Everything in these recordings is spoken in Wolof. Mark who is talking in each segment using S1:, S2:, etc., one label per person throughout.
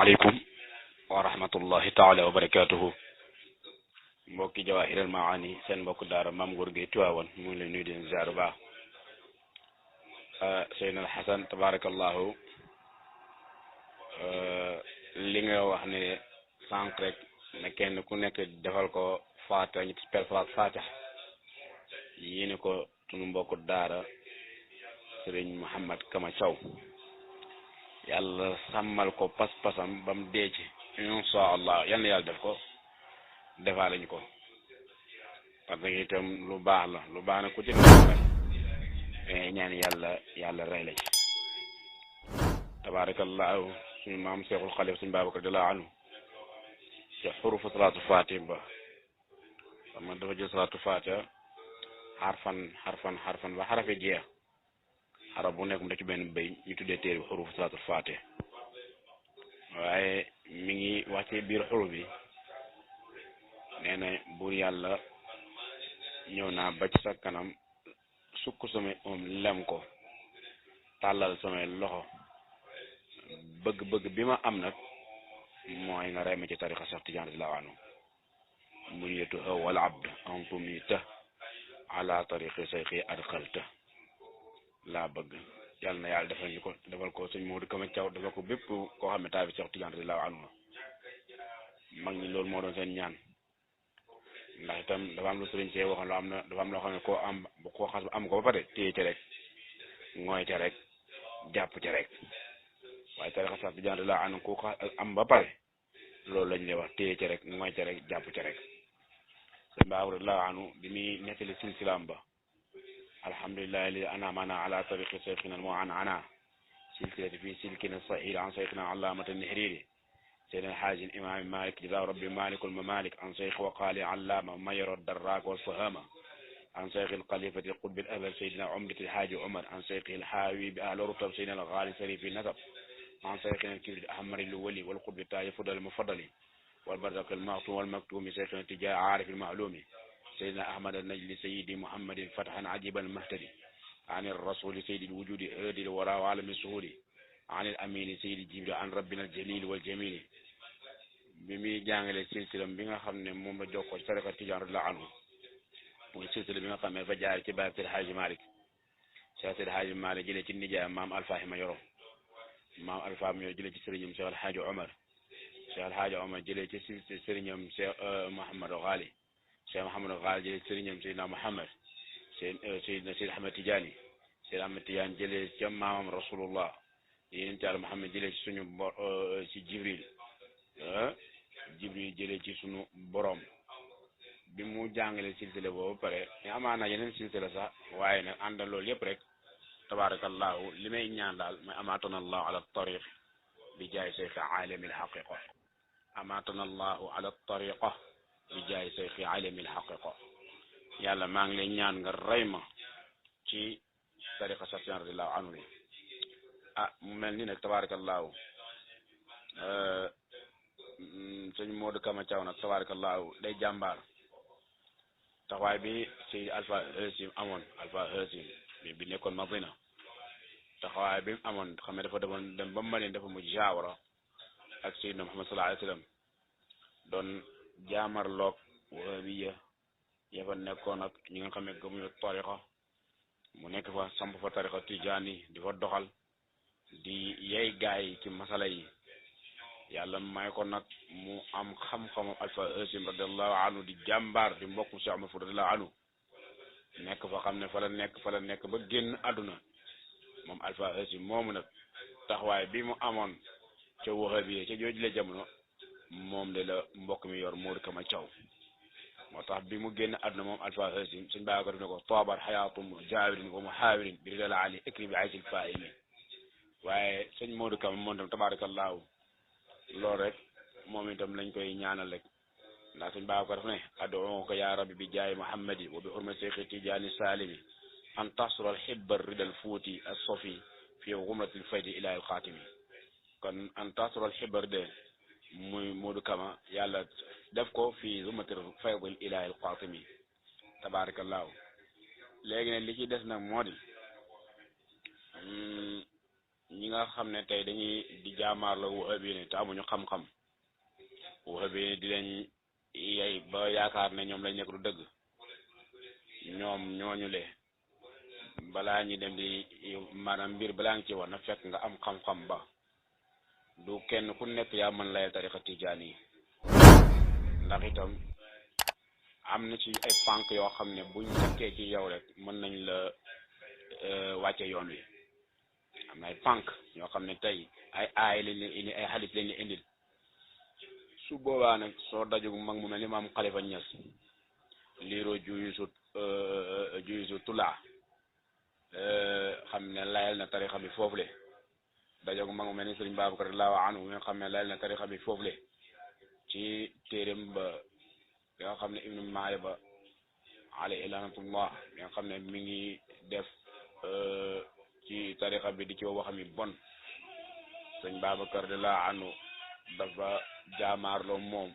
S1: asalaamaaleykum wa rahmatullahi taala wa barakaatuhu mbokki Jawahirul Maani seen mbokk daara Maam Góor Gueye Tiwaawan mu ngi lay nuyu di leen ziar bu baax Seydina Xasan tabarakallahu li nga wax ne sànq rek ne kenn ku nekk defal ko faatiha ñu per faatiha yéene ko sunu mbokk daara Sëriñ Mouhamed Kama Thiaw yàlla sàmmal ko pas-pasam ba mu dee ci insha allah yal na yàlla def ko defaale ñu ko parce que itam lu baax la lu baax na ku ci def ñaan yàlla rey la ci tabarakallahu suñu maam Seexul Xalif suñu Babacar radiyallahu anhu ci xurufu salaatu faatiha ba xam nga dafa jël salaatu faatiha xarfan ba xarafe jeex xarab bu nekk mu def ci benn béy ñu tuddee téere bi xurufu salaatul faatiha waaye mi ngi wax ci biir xuruf bi nee na buur yàlla ñëw naa ba ci sa kanam sukk samay lem ko tàllal samay loxo bëgg-bëgg bi ma am nag mooy nga rey ma ci tariqa Cheikh Tidiane radiyallahu anhu muniyatu wal abd an tumita ala tariqi sayxi adxalta laa bëgg yàlla na yàlla defal ñu ko defal ko sëñ Modou Kama Thiaw defal ko bépp koo xam ne taabi Cheikh Tidiane radiyallahu anhu mag ñi loolu moo doon seen ñaan ndax itam dafa am lu sëriñ see waxoon dafa am loo xam ne koo am koo xas am ko ba pare téye ci rek ngooy te rek jàpp ci rek waaye tariqa Cheikh Tidiane radiyallahu anhu ku am ba pare loolu lañ lay wax téye ci rek ngooy te rek jàpp ci rek sëñ Baaba radiyallahu anhu bi muy nettali silsilaam ba alhamdulillahi li anamana ala tariqi sayxina moo ana silsilati fi silkina sahil an sayxina allamata nihriri seydina alxaaji imam malik jazaa rabbi malikul mamalik an sayx waqaali allama mayro darrak walfahama an sayxi alxalifati qutbi alabad seydina umdati alxaaji umar an sayxi alxaawi bi ahli rutab seydina alxaali sarifi nasab an sayxina alkibri ahmari lwali walqutbi taaji fudal mufaddali walbarzaq almaxtum walmaktumi sayxina tijaa aarif almaalumi سيدنا أحمد النجل سيدي محمد فتحا عجيبا مهتدي عن الرسول سيد الوجود هادي الوراء وعالم السهول عن الأمين سيد جبريل عن ربنا الجليل والجميل بمي جانغل سلسلة بيغا خامن موم لا جوكو طريقة تجار الله عنه موي سلسلة بيغا خامن فا جار ci Baay Seydi Haaji Malick Cheikh Seydi Haaji Malick jëlee ci nijaay maam Alfahima Yoro maam Alfahima Yoro jëlee ci sëriñam Cheikh Alhaaji Omar Cheikh Alhaaji Omar jëlee ci sëriñam Cheikh Mouhamadou Ghali Cheikh Mouhamadou Ghali jëlee Sëriñam Seydina Mouhamed Seydina Ahmed Tidiane Seydina Ahmed Tidiane jëlee ci maamam Rasulullah yéen Yàlla Mouhamed jëlee ci suñu ci Jibril jëlee ci suñu borom bi mu jàngale silsila boobu pare amaana yeneen silsila sax waaye nag àndal loolu yëpp rek tabarakallahu li may ñaan daal mooy amaatana allahu ala tariq bi jaay cheikh alami alhaqiqa amaatana allahu ala tariqa bi jaay sayxi alami alxaqiqa yàlla maa ngi lay ñaan nga rey ma ci tariqa Cheikh Tidiane radiyallahu anhu mu mel ni nag tabarakallahu sëñ Modou Kama Thiaw nag tabarakallahu day jàmbaar taxawaay bi si Alpha Hasim amoon Alpha Hasim bi nekkoon Madina taxawaay bi amoon xam ne dafa demoon dem ba Madina dafa mujj jaawara ak Seydina Muhammad sallallahu alayhi wa sallam doon jaamarloog wahabiya ya fa nekkoon ak ñi nga xam ne gëmuñu tariqa mu nekk fa samp fa tariqa tijaani di fa doxal di yey gaay ci masala yi yàlla may ko nag mu am xam-xamu Alpha Hasim radiallahu anhu di jàmbaar di mbokk Cheikh Ahmad Fouti radiallahu anhu nekk fa xam ne fa la nekk ba génn àdduna moom Alpha Hasim moomu nag taxawaay bi mu amoon ca wahabiya ca jooju la jamono moom de la mbokk mi yor Modou Kama Thiaw moo tax bi mu génn àdduna moom Alpha Hasim suñ bàyyi ko def ne ko toobar xayaatum jaawirin wa muhaawirin bi ridal ali ikri bi aysil faahimi waaye sëñ Modou Kama moom tam tabarakallahu loolu rek moom itam lañ koy ñaanal rek ndax suñ bàyyi ko def ne ad'uka ya rabbi bi jaay muhammadi wa bi hurmati cheikh tijaani salimi an tasra alhibba ridal fuuti as-safi fi ghumrati al-faydi ila al-xaatimi kon an tasra alhibba de muy Modou Kama yàlla def ko fii zumati faydil ilahi alqatimi tabarakallahu léegi ne li ci des nag moo di ñi nga xam ne tey dañuy di jaamaarloo wahabi ne te amuñu xam-xam wahabi di leen yey ba yaakaar ne ñoom lañ nekk du dëgg ñoom ñooñu le balaa ñi dem di maanaam mbir balaa nga ci war na fekk nga am xam-xam ba du kenn ku nekk yaa mën layal tariqa tijaan yi ndax itam am na ci ay pànk yoo xam ne buñ fekkee ci yow rek mën nañ la wàcce yoon wi am na ay pànk yoo xam ne tey ay aay lañ leen indi ay xadis lañ leen indil su boobaa nag soo dajug mag mu mel ni maam Xalifa Ñas liiroo juyisu tulaa xam ne layal na tarixa bi foofu le dajog mag mu mel ni Sëriñ Babacar radiyallaahu anhu nga xam ne layal na tarixa bi foofu le ci téeréem ba nga xam ne ibnu maaya ba alayhi laanatullah nga xam ne mi ngi def ci tarixa bi di ci waxam yi bon Sëriñ Babacar radiyallaahu anhu dafa jaamaarloo moom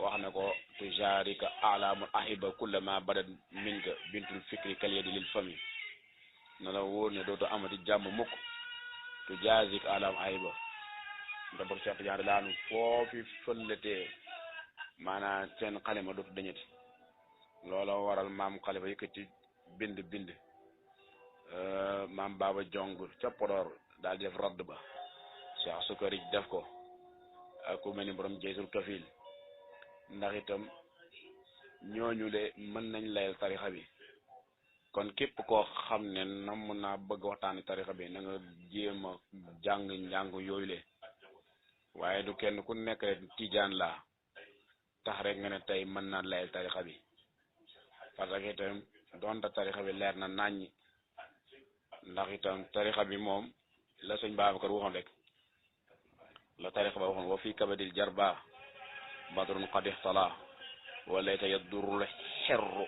S1: wax na ko tujaarika alaamul ahiba kullama badat minka bintul fikri kal yadi lil fami na la wóor ne dootu amati jàmm mukk tujaazik alaam ahiba nga bëgg Cheikh Tidiane laanu foofi fëllatee maanaam seen xalima dootu dañati loola waral maam Xalifa yëkkati bind maam Baba Jong ca Podor daal di def radd ba Cheikh Sukari def ko ak ku mel ni borom Jeysul Kafil ndax itam ñooñu de mën nañ layal tarixa bi kon képp koo xam ne nam naa bëgg waxtaani tarixa bi na nga jéem a njàng yooyu le waaye du kenn ku nekk rek tijaan laa tax rek nga ne tey mën naa layal tarixa bi parce que itam doonte tarixa bi leer na naññi ndax itam tarixa bi moom la sëñ Babacar waxoon rek la tarixa ba waxoon wa fi kabadil jarba badrun qad ixtala wa layta yadurul xerru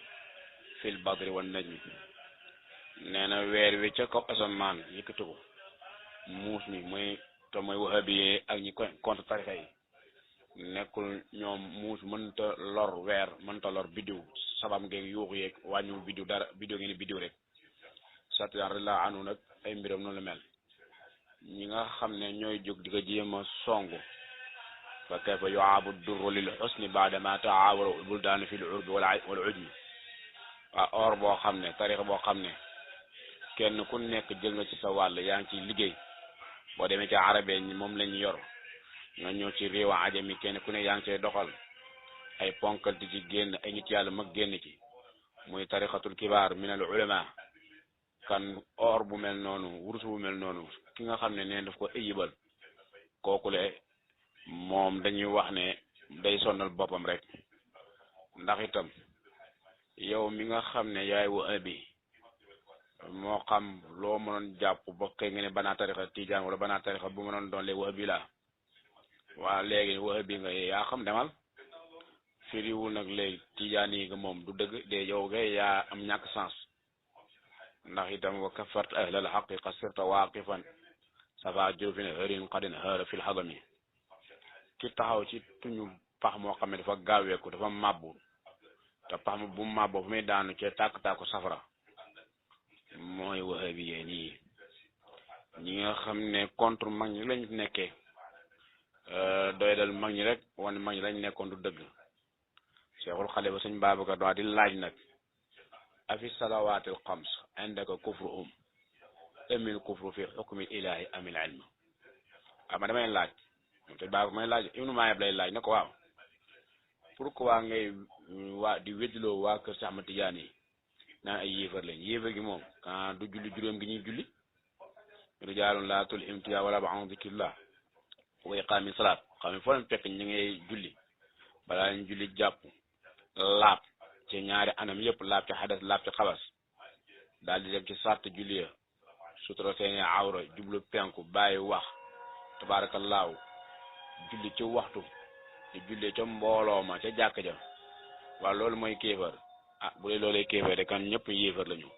S1: fil badri wan najmi nee na weer wi ca kaw asamaan yëkkati ko muus mi mooy wahabiyee ak ñi contre tarixa yi nekkul ñoom muus mënta lor weer mënta lor biddiw sabam ngeeg yuuxu yeeg wàññiwul biddiw dara biddiw ngeen biddiw rek Satiyaan radiyallaahu anhu nag ay mbiram noonu la mel ñi nga xam ne ñooy jóg di ko jéem a songu fa kayfa yu'aabu durru lil husni ba'da ma ta'aawara buldaanu fil urbi wal ujmi waa or boo xam ne tarixa boo xam ne kenn ku nekk jël nga ci sa wàll yaa ngi ciy liggéey boo demee ci arabe ñi moom lañ yor nga ñëw ci réew ajami kenn ku ne yaa ngi cay doxal ay ponkal di ci génn ay nit yàlla mag génn ci muy tarixatul kibaar min al ulama kan or bu mel noonu wurus bu mel noonu ki nga xam ne neen daf ko ëyibal kooku le moom dañuy wax ne day sonnal boppam rek ndax itam yow mi nga xam ne yaay wahabi moo xam loo mënoon jàpp ba kay nga ne banaa tarixa tijaan wala banaa tarixa bu mënoon doon léegi wahabi la waa léegi wahabi nga yaa xam demal firiwul nag léegi tijaan yi nga moom du dëgg de yow kay yaa am ñàkk sens ndax itam wa kafart ahlal haqiqa sirta waaqifan safa jofin hërin xadin hëra fil xadami ki taxaw ci tuñu pax moo xam ne dafa gaaweeku dafa màbbu te pax ma bu màbboo fu muy daanu ci tàkk-tàkku safara mooy wahabi yee nii ñi nga xam ne contre mag ñi lañ nekkee doy dal mag ñi rek wane mag ñi lañ nekkoon du dëgg Cheikhul Xalifa sëñ Babacar daa di laaj nag afi salawaatil xams indaka kufruhum amil kufru fi xukmi ilahi amil ilm ama damay laaj te Babacar may laaj Ibnu Maayab lay laaj ne ko waaw pourquoi ngay waa di weddiloo waa kër Cheikh Ahmad Tidiane yi naan ay yéefar lañ yéefar gi moom kan du julli juróom gi ñuy julli rijaalun laa tulhihim tijaara wala ba'un an zikrillah wa iqaami salaat xam ne foo leen fekk ñu ngay julli balaa ñu julli jàpp laab ci ñaari anam yëpp laab ci xadas laab ci xabas daal di dem ci sart julli ya sutura seeni awra jublu penku bàyyi wax tabaarakallaahu julli ci waxtu di julli ca mbooloo ma ca jàkk ja waaw loolu mooy kéefar ah bu dee loolee kéefar de kan ñëpp yéefar lañu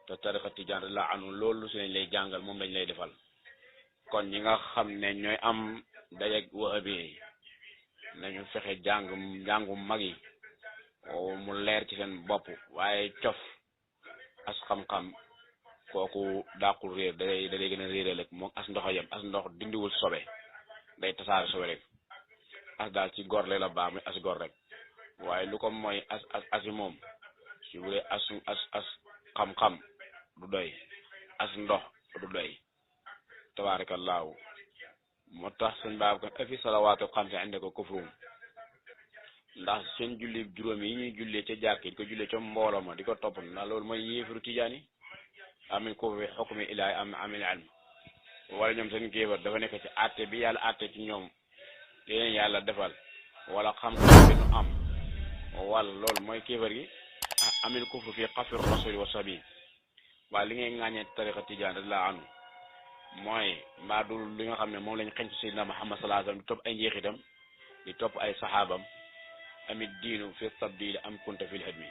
S1: te tariqa tijaan la anu loolu si lañ lay jàngal moom lañ lay defal kon ñi nga xam ne ñooy am dajeg wahabi nañu fexe njàngu mag yi mu leer ci seen bopp waaye cof as xam-xam kooku dàqul réer da lay gën a réeral ak moom as ndox a yem as ndox dindiwul sobe day tasaare sobe rek as daal ci gor la baax muy as gor rek waaye lu ko mooy asi moom su bu dee as xam-xam du doy as ndox du doy tabaarakallaahu moo tax seen baab kan afi salawaatu xamsi inde ko kufrum ndax seen julli juróom yi ñuy jullee ca jàkk di ko jullee ca mbooloo ma di ko topp ndax loolu mooy yéefaru tijaan yi amin ko fi xukmi ilaahi am amil ilm wala ñoom seen kéefar dafa nekk ci àtte bi yàlla àtte ci ñoom leen yàlla defal wala xam-xam bi nu am wala loolu mooy kéefar gi amil kufru fi xafir rasuli wa sabi waaye li ngay ŋàññee tariqa tijaan radiyallaahu anhu mooy mbaa du li nga xam ne moom lañ xeñ ci Seydina Muhammad sallallaahu alayhi wa sallam di topp ay njeexitam di topp ay saxaabam amit diinu fi tabdil am kunta fil hadmi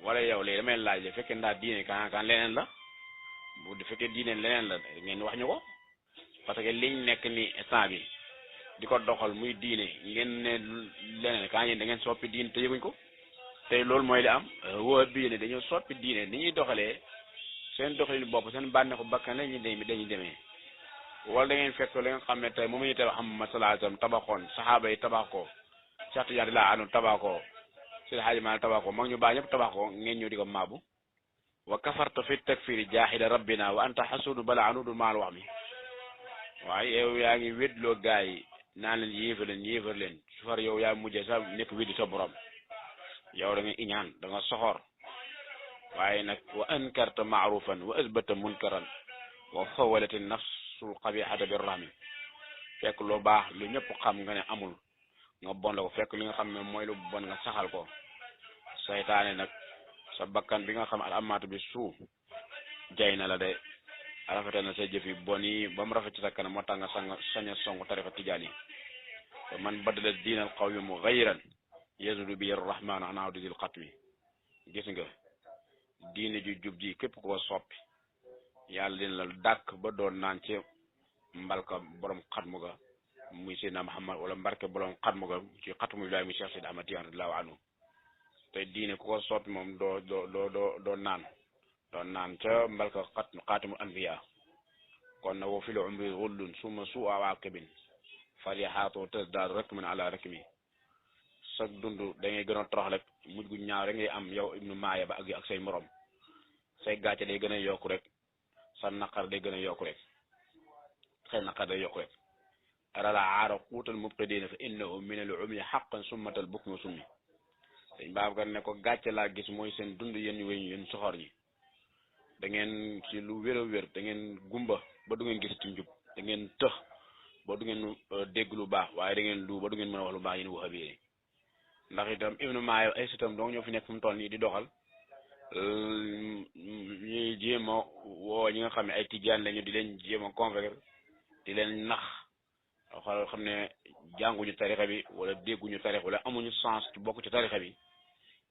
S1: wala yow léegi damay laaj le fekkee ndax diine kan leneen la bu di fekkee diine leneen la ngeen wax ñu ko parce que liñ nekk ni instant bi di ko doxal muy diine ngeen ne leneen kan yéen da ngeen soppi diine te yëguñ ko tey loolu mooy li am woo bii ne dañoo soppi diine ni ñuy doxalee seen doxalin bopp seen bànneexu bakkan la dañuy demee wala da ngeen fekk li nga xam ne tey moom la ñu tabax Muhammad sallallaahu alayhi wa sallam tabaxoon saxaaba yi tabax ko Cheikh Tidiane laa anu tabax ko Seydi Hadji Malick tabax ko mag ñu baax ñëpp tabax ko ngeen ñëw di ko maabu wa kafarta fi takfiri jaahida rabbina wa anta xasudu bala anudu maal wax mi waaye yow yaa ngi wédloo gaa yi naan leen yéefar leen su far yow yaa mujjee sax nekk weddi sa borom yow da nga iñaan da nga soxor waaye nag wa ankarta maarufan wa asbata munkaran wa fawalati nafsul qabihata birrahmi fekk lu baax lu ñëpp xam nga ne amul nga bon la ko fekk li nga xam ne mooy lu bon nga saxal ko saytaane nag sa bakkan bi nga xam al amaatu bi suuf jay na la de rafetal na sa jëf yi bon yi ba mu rafet ci sa kanam moo tax nga sañ a songu tariqa tijaan yi te man badala diinal qawmi mughayyiran yazudu bi rahmaanu an awdidil xatmi gis nga diine ju jub ji képp koo soppi yàlla dina la dàkk ba doon naan ci mbalka borom xatmu ga muy Seydina Muhammad wala mbarke borom xatmu ga ci xatmu bi laay muy Cheikh Sidi Ahmad Tijaan radiyallaahu anhu te diine ku ko soppi moom doo naan ca mbalka xaatimul anbiya kon na woo fil umri xullun suma su'a waaqibin falihaatu tasdaadu rakmin ala rakmi sa dund da ngay gën a torox rek mujj gu ñaaw rek ngay am yow ibnu maaya ba ak say morom say gàcce day gën a yokku rek sa naqar day gën a yokku rek say naqar day yokku rek arala aara quutal mubtadiina fa innahu min al ummi haqqan summatal bukmi summi dañ Babacar ne ko gàcce laa gis mooy seen dund yéen wéñu yéen soxor ñi da ngeen ci lu wér a wér da ngeen gumba ba du ngeen gis ci njub da ngeen tëx ba du ngeen dégg lu baax waaye da ngeen lu ba du ngeen mën a wax lu baax yéen wahabi ndax itam ibnu maayo ay sitam donc ñoo fi nekk fu mu toll nii di doxal ñuy jéem a woo ñi nga xam ne ay tijaan lañu di leen jéem a convaincre di leen nax xool xam ne jànguñu tarixa bi wala dégguñu tarixa wala amuñu sens ci bokk ci tarixa bi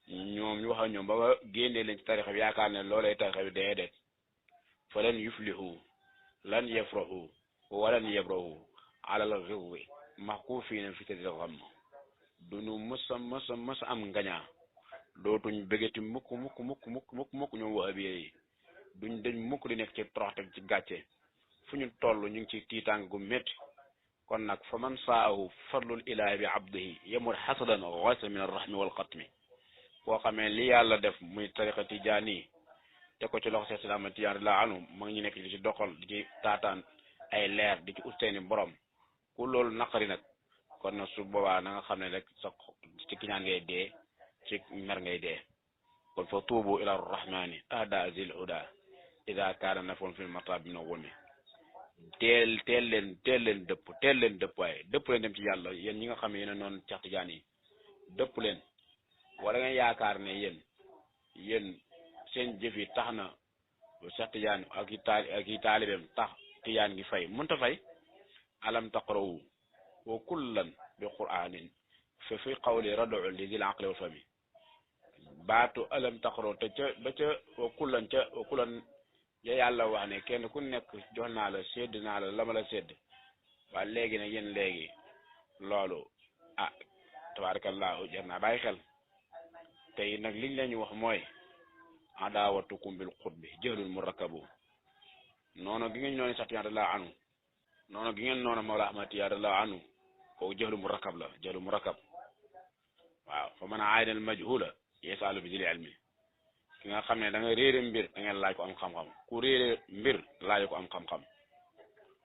S1: ñoom ñu wax ak ñoom ba génnee leen ci tarixa bi yaakaar ne loolay tarixa bi déedéet fa lan yuflihu lan yafrahu walan yabrahu alal xiwi maxkuufiina fi tadil xam duñu mës a am ngañaa dootuñ bëggati mukk ñoom wahabiya yi duñ dañ mukk di nekk ci toroxte ci gàcce fu ñu toll ñu ngi ci tiitàng gu métti kon nag fa man saahu fadlul ilahi bi abdihi yemul xasadan xoosa min arrahmi wal xatmi koo xamee li yàlla def muy tariqa tijaani te ko ci loxo Seex Sidi Ahmad Tijaan la anu ma ngi ñu nekk di ci doxal di ci taataan ay leer di ci usteeni borom ku loolu naqari nag kon na su boobaa na nga xam ne rek sa ci kiñaan ngay dee ci mer ngay dee kon fa tuubu ila rahmani ahda zil huda ida kaana nafoon fil matab bi na wami teel leen dëpp waaye dëpp leen dem ci yàlla yéen ñi nga xam ne yéen a noonu Cheikh Tidiane yi dëpp leen wala nga yaakaar ne yéen seen jëf yi tax na Cheikh Tidiane ak i taalibeem tax Tidiane gi fay mënta fay alam taqrawu wa kullan bi qur'anin fa fi qawli rad'u li dil aqli wal fami baatu alam taqrawu te ca wa kullan ya yàlla wax ne kenn ku nekk jox naa la sédd naa la ma la sédd waa léegi nag yéen léegi loolu tabarakallahu jar naa bàyyi xel tey nag liñ leen ñu wax mooy adawatukum bil qutbi jahlul murakkabu noonu gi ngeen noonu Cheikh Tidiane radiyallahu anhu noonu gi ngeen noonu Mawla Ahmad Tidiane radiyallahu anhu kooku jahlu murakkab la jahlu murakkab waaw fa man aayna al majhula yasalu bi dil ilmi ki nga xam ne da nga réere mbir da ngeen laaj ko am xam-xam ku réere mbir laaj ko am xam-xam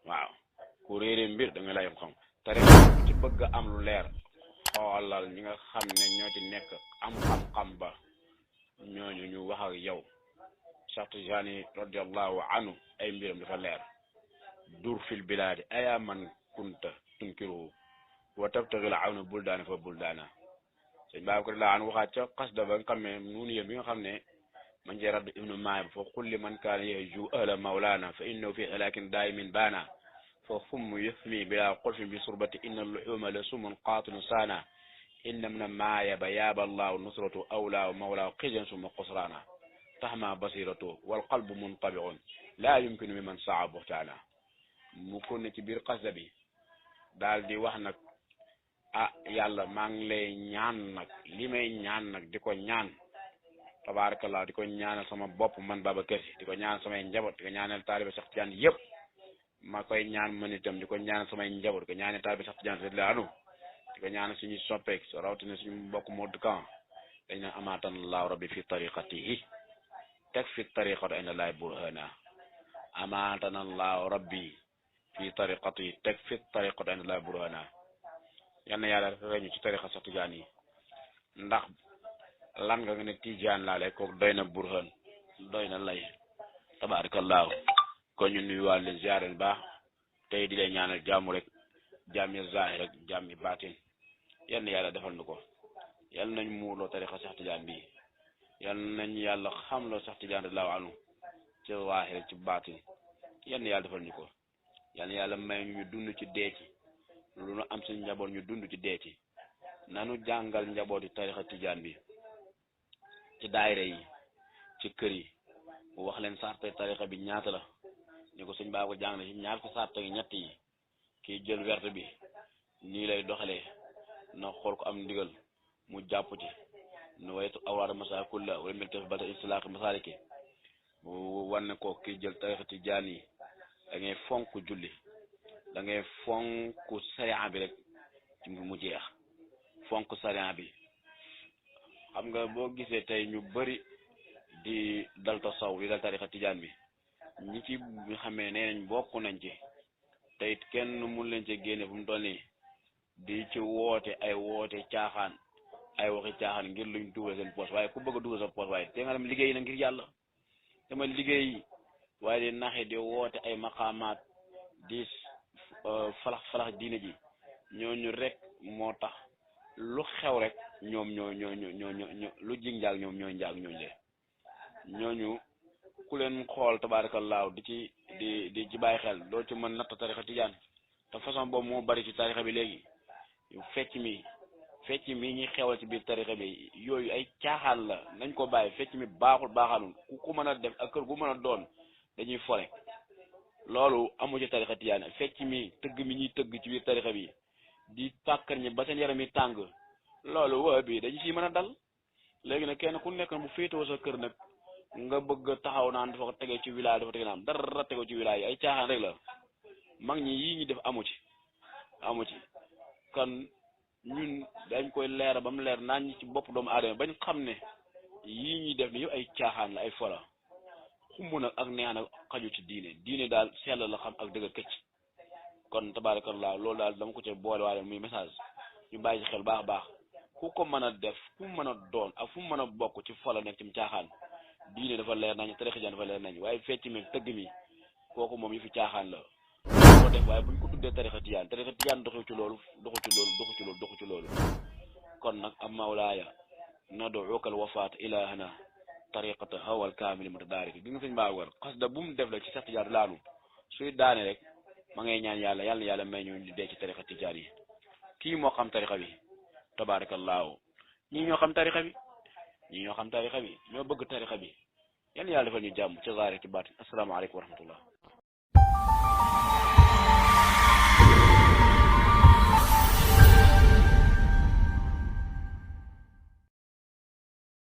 S1: waaw ku réere mbir da nga laaj am xam te rek ku ci bëgg am lu leer xoolal ñi nga xam ne ñoo ci nekk am xam-xam ba ñooñu ñu wax ak yow Cheikh Tidiane radiyallahu anhu ay mbiram dafa leer dur fil bilaadi aya man kunta tunkiruhu wa tabtaghi al awna buldaana fa buldaana sëñ Babacar la an waxaat ca xasda ba nga xam ne nuunu yëpp bi nga xam ne man cee radd ibnu maayib fa kulli man kaana yahju ahla mawlana fa innahu fi halakin daimin baana fa fumm yufmi bila xulfin bi surbati inna luxuma la sumun qaatinu saana inna min maayaba yaaba allahu nusratu awlaa mawlaa xijan suma qusraana taxma basiratu wal qalbu muntabiun laa yumkinu mi man saa buxtaana mu ko ne ci biir xasda bi daal di wax nag ah yàlla maa ngi lay ñaan nag li may ñaan nag di ko ñaan tabarakallah di ko ñaanal sama bopp man Babacar Sy di ko ñaanal samay njaboot di ko ñaanal taaliba Cheikh Tidiane yëpp ma koy ñaan man itam di ko ñaanal samay njaboot di ko ñaanal taaliba Cheikh Tidiane radiyallahu anhu di ko ñaanal suñuy soppeek so rawatina suñu mbokk Modou Kan dañ ne amaatan allahu rabbi fi tariqatihi teg fi tariqati inda laay burhana amaatan allahu rabbi fi tariqatihi teg fi tariqati inda laay burhana yal na yàlla reñu ci tariqa Cheikh Tidiane yi ndax lan nga ne Tidiane laa lay kooku doy na burhan doy na lay tabarakallahu kon ñu nuyu waale leen ziare leen baax tey di leen ñaanal jàmm rek jàmmi zahir rek jàmmi baatin yal na yàlla defal nu ko yal nañ muurloo tariqa Cheikh Tidiane bi yal nañ yàlla xamloo Cheikh Tidiane radiyallahu anhu ci zahir ci baatin yal na yàlla defal ñu ko yal na yàlla may ñu dund ci deeci lu nu am suñu njaboot ñu dund ci deeci nanu jàngal njabooti tariqa Tidiane bi ci daayira yi ci kër yi mu wax leen sarte tariqa bi ñaata la ñu ko sëñ baa ko jàng na ci ñaar ko sarte ñett yi kii jël werte bi nii lay doxalee na xool ko am ndigal mu jàpp ci nu waytu awraada masa kulla wala mel tef bata istilaaqi masaaliki mu wan ko kii jël tariqa Tidiane yi da ngay fonk julli da ngay fonk sariya bi rek ci mu jeex fonk sariya bi xam nga boo gisee tey ñu bëri di dal tasaw di dal tariqa Tidiane bi ñi ci ñu xamee nee nañ bokk nañ ci te it kenn mun leen ci génne fu mu toll nii di ci woote ay woote caaxaan ay waxi caaxaan ngir luñ dugal seen poos waaye ku bëgg a dugal sa poos waaye te nga dem liggéey na ngir yàlla dama liggéey waaye di naxe di woote ay maqaamaat di falax diine ji ñooñu rek moo tax lu xew rek ñoom ñoo lu jig njaag ñoom ñooy njaag ñooñu le ñooñu ku leen xool tabaarakallaahu di ci bàyyi xel doo ci mën natt tariqa Tidiane te façon boobu moo bari ci tariqa bi léegi fecc mi ñuy xewal ci biir tariqa bi yooyu ay caaxaan la nañ ko bàyyi fecc mi baaxalul ku mën a def ak kër gu mën a doon dañuy fore loolu amu ci tariqa Tidiane fecc mi tëgg mi ñuy tëgg ci biir tariqa bi di pàkkar ñi ba seen yaram yi tàng loolu waa bi dañu ciy mën a dal léegi nag kenn ku nekk bu féetewoo sa kër nag nga bëgg taxaw naan dafa ko tegee ci wilaay dafa tegee naan dara tegoo ci wilaay yi ay caaxaan rek la mag ñi yii ñi def amu ci kon ñun dañ koy leer ba mu leer naan ñi ci bopp doomu aadama bañ xam ne yii ñuy def ni yëpp ay caaxaan la ay fola xumb nag ak neex nag xaju ci diine daal sell la xam ak dëgg këcc kon tabarakallah loolu daal dama ko ci boole waale muy message ñu bàyyi ci xel baax a baax ku ko mën a def fu mu mën a doon ak fu mu mën a bokk ci fola nekk ci caaxaan diine dafa leer nañ tariqa Tidiane dafa leer nañ waaye fecc mi tëgg mi kooku moom yi fi caaxaan la ko def waaye buñ ko tuddee tariqa Tidiane doxu ci loolu kon nag am mawlaaya nad'uka al wafaat ilahana tariqata hawal kaamil mutadaarik gi nga sëñ Babacar xasida bu mu def la ci Cheikh Tidiane laanu suy daane rek ma ngay ñaan yàlla may ñu dee ci tariqa Tidiane yi kii moo xam tariqa bi tabarakallahu ñii ñoo xam tariqa bi ñoo bëgg tariqa bi yàlla defal ñu jàmm ci zaahir ci baatin asalaamaaleykum wa rahmatullah